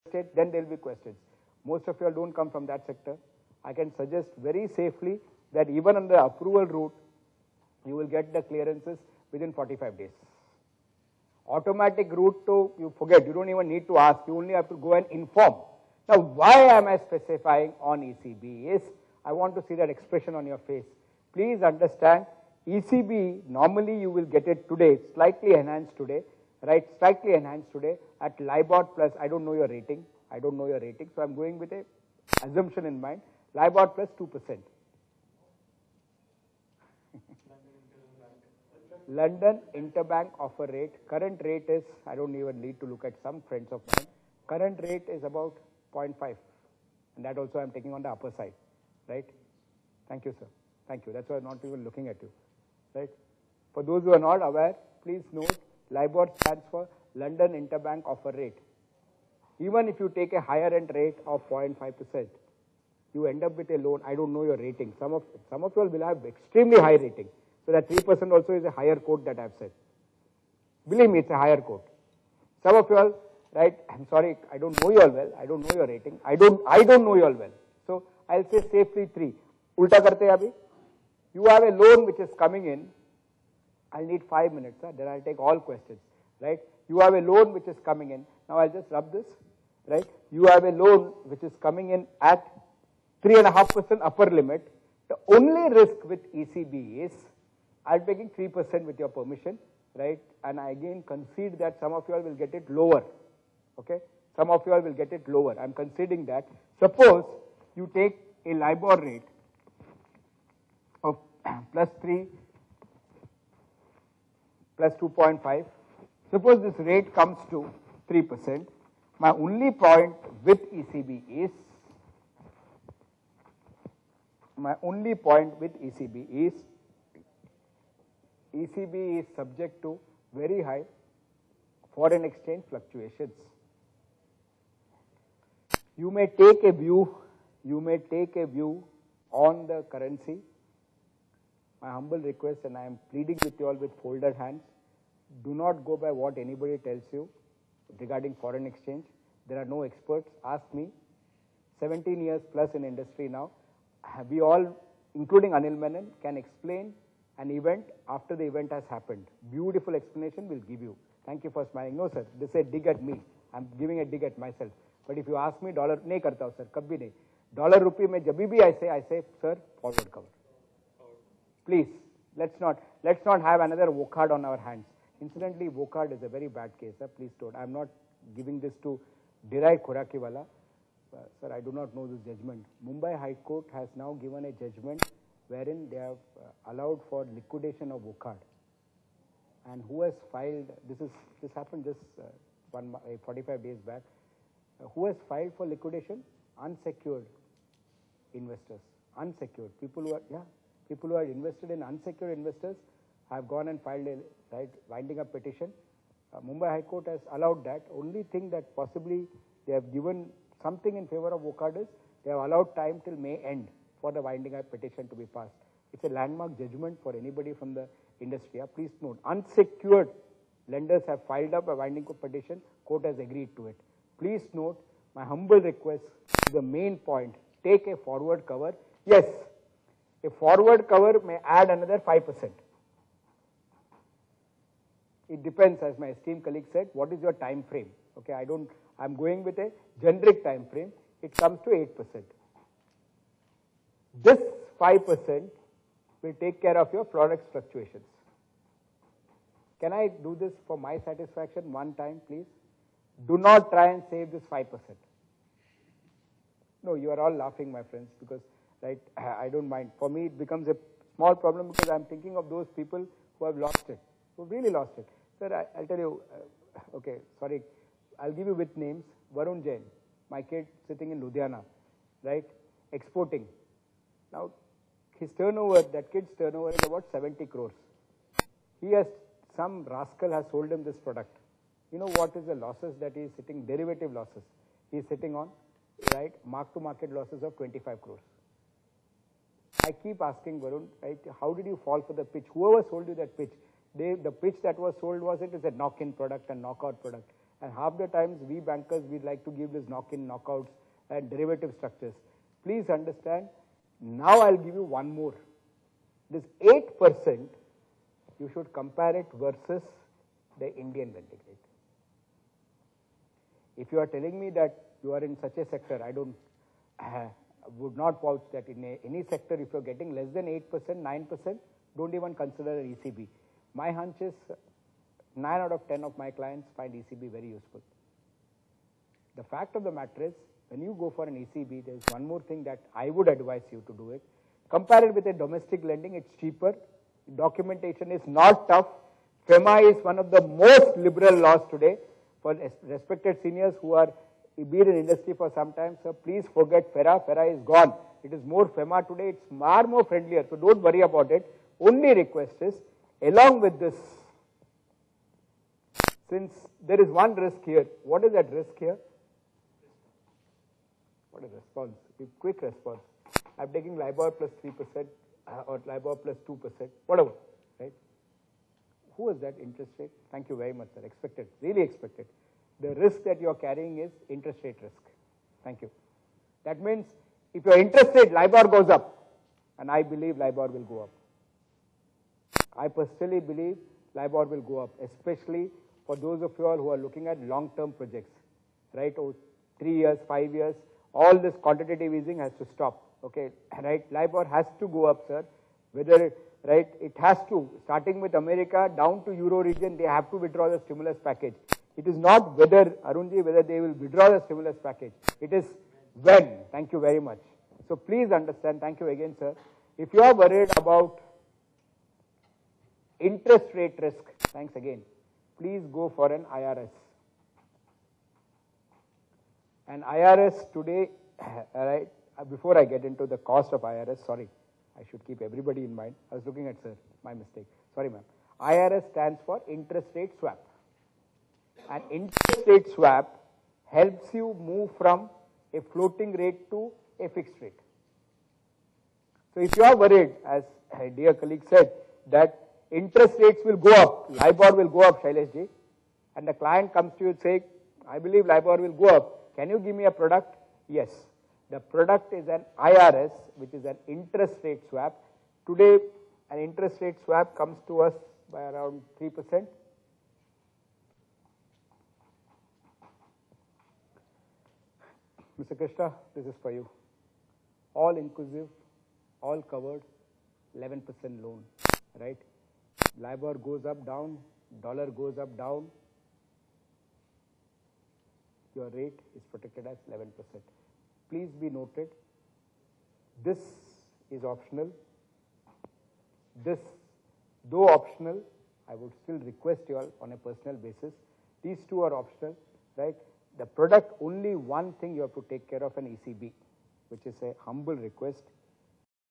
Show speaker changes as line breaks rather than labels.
estate, then there will be questions. Most of you all don't come from that sector. I can suggest very safely that even on the approval route, you will get the clearances within 45 days. Automatic route to, you forget, you don't even need to ask, you only have to go and inform. Now, why am I specifying on ECB is, I want to see that expression on your face. Please understand, ECB, normally you will get it today, slightly enhanced today, right, slightly enhanced today at LIBOR plus, I don't know your rating, so I'm going with a assumption in mind, LIBOR plus 2%. London Interbank offer rate, current rate is, I don't even need to look at some friends of mine, current rate is about 0.5, and that also I'm taking on the upper side, right? Thank you, sir. Thank you. That's why I'm not even looking at you, right? For those who are not aware, please note, LIBOR stands for London Interbank offer rate. Even if you take a higher end rate of 0.5%, you end up with a loan, I don't know your rating. Some of you all will have extremely high rating. So that 3% also is a higher quote that I've said. Believe me, it's a higher quote. Some of you all, right, I'm sorry, I don't know you all well, I don't know your rating, I don't know you all well. So I'll say safely 3. Ulta karte abhi. You have a loan which is coming in, I'll need 5 minutes, then I'll take all questions, right? You have a loan which is coming in, now I'll just rub this, right? You have a loan which is coming in at 3.5% upper limit. The only risk with ECB is, I'm taking 3% with your permission, right? And I again concede that some of you all will get it lower, okay? Some of you all will get it lower. I'm conceding that. Suppose you take a LIBOR rate of plus 3, plus 2.5. Suppose this rate comes to 3%. My only point with ECB is, ECB is subject to very high foreign exchange fluctuations. You may take a view on the currency. My humble request, and I am pleading with you all with folded hands, do not go by what anybody tells you regarding foreign exchange. There are no experts. Ask me. 17 years plus in industry now. We all, including Anil Menon, can explain an event after the event has happened. Beautiful explanation will give you. Thank you for smiling. No, sir, this is a dig at me. I'm giving a dig at myself. But if you ask me, dollar, nahi karta hu, sir, kabhi nahi. Dollar rupee mein jabhi bhi I say, sir, forward cover. Please, let's not have another VOCAD on our hands. Incidentally, VOCAD is a very bad case, sir. Please don't. I'm not giving this to Dirai Khurakiwala. Sir, I do not know this judgment. Mumbai High Court has now given a judgment wherein they have allowed for liquidation of VOCAD. And who has filed, this happened just 45 days back, who has filed for liquidation? Unsecured investors. Unsecured. People who are invested in unsecured investors have gone and filed a winding up petition. Mumbai High Court has allowed that. Only thing that possibly they have given something in favor of VOCAD is they have allowed time till May end for the winding up petition to be passed. It's a landmark judgment for anybody from the industry. Please note, unsecured lenders have filed up a winding up petition, court has agreed to it. Please note, my humble request, the main point, take a forward cover. Yes, a forward cover may add another 5%. It depends, as my esteemed colleague said, what is your time frame? Okay, I'm going with a generic time frame. It comes to 8%. This 5% will take care of your product's fluctuations. Can I do this for my satisfaction one time, please? Do not try and save this 5%. No, you are all laughing, my friends, because right, I don't mind. For me, it becomes a small problem because I'm thinking of those people who have lost it, who really lost it. Sir, I'll tell you, okay, sorry, I'll give you with names. Varun Jain, my kid sitting in Ludhiana, right, exporting. Now, his turnover, that kid's turnover is about 70 crores. Some rascal has sold him this product. You know what is the losses that he is sitting, derivative losses, he is sitting on, right, mark-to-market losses of 25 crores. I keep asking Varun, right, how did you fall for the pitch? Whoever sold you that pitch, the pitch that was sold was it is a knock-in product and knockout product. And half the times we bankers, we like to give this knock-in, knockouts and derivative structures. Please understand, now I'll give you one more. This 8%, you should compare it versus the Indian lending rate. If you are telling me that you are in such a sector, I would not vouch that in any sector, if you're getting less than 8%, 9%, don't even consider an ECB. My hunch is 9 out of 10 of my clients find ECB very useful. The fact of the matter is, when you go for an ECB, there's one more thing that I would advise you to do it. Compare it with a domestic lending, it's cheaper. Documentation is not tough. FEMA is one of the most liberal laws today. For respected seniors who are been in industry for some time, so please forget FERA. FERA is gone. It is more FEMA today. It's far more friendlier. So don't worry about it. Only request is, along with this, since there is one risk here, what is that risk here? What is response? Quick response. I'm taking LIBOR plus 3% or LIBOR plus 2%, whatever, right? Who is that interest rate? Thank you very much, sir. Expected, really expected. The risk that you are carrying is interest rate risk. Thank you. That means if your interest rate, LIBOR goes up, and I believe LIBOR will go up. I personally believe LIBOR will go up, especially for those of you all who are looking at long-term projects, right? Oh, 3 years, 5 years, all this quantitative easing has to stop, okay? Right? LIBOR has to go up, sir. Whether, right, it has to, starting with America down to Euro region, they have to withdraw the stimulus package. It is not whether, Arunji, whether they will withdraw the stimulus package. It is when. Thank you very much. So please understand, thank you again, sir. If you are worried about interest rate risk, thanks again, please go for an IRS. And IRS today, right, before I get into the cost of IRS, sorry, I should keep everybody in mind. I was looking at sir, my mistake. Sorry, ma'am. IRS stands for interest rate swap. An interest rate swap helps you move from a floating rate to a fixed rate. So if you are worried, as a dear colleague said, that interest rates will go up, LIBOR will go up, Shailesh ji, and the client comes to you and says, I believe LIBOR will go up. Can you give me a product? Yes. The product is an IRS, which is an interest rate swap. Today, an interest rate swap comes to us by around 3%. Mr. Krishna, this is for you. All inclusive, all covered, 11% loan, right? LIBOR goes up, down, dollar goes up, down. Your rate is protected as 11%. Please be noted, this is optional. This, though optional, I would still request you all on a personal basis. These two are optional, right? The product, only one thing you have to take care of an ECB, which is a humble request.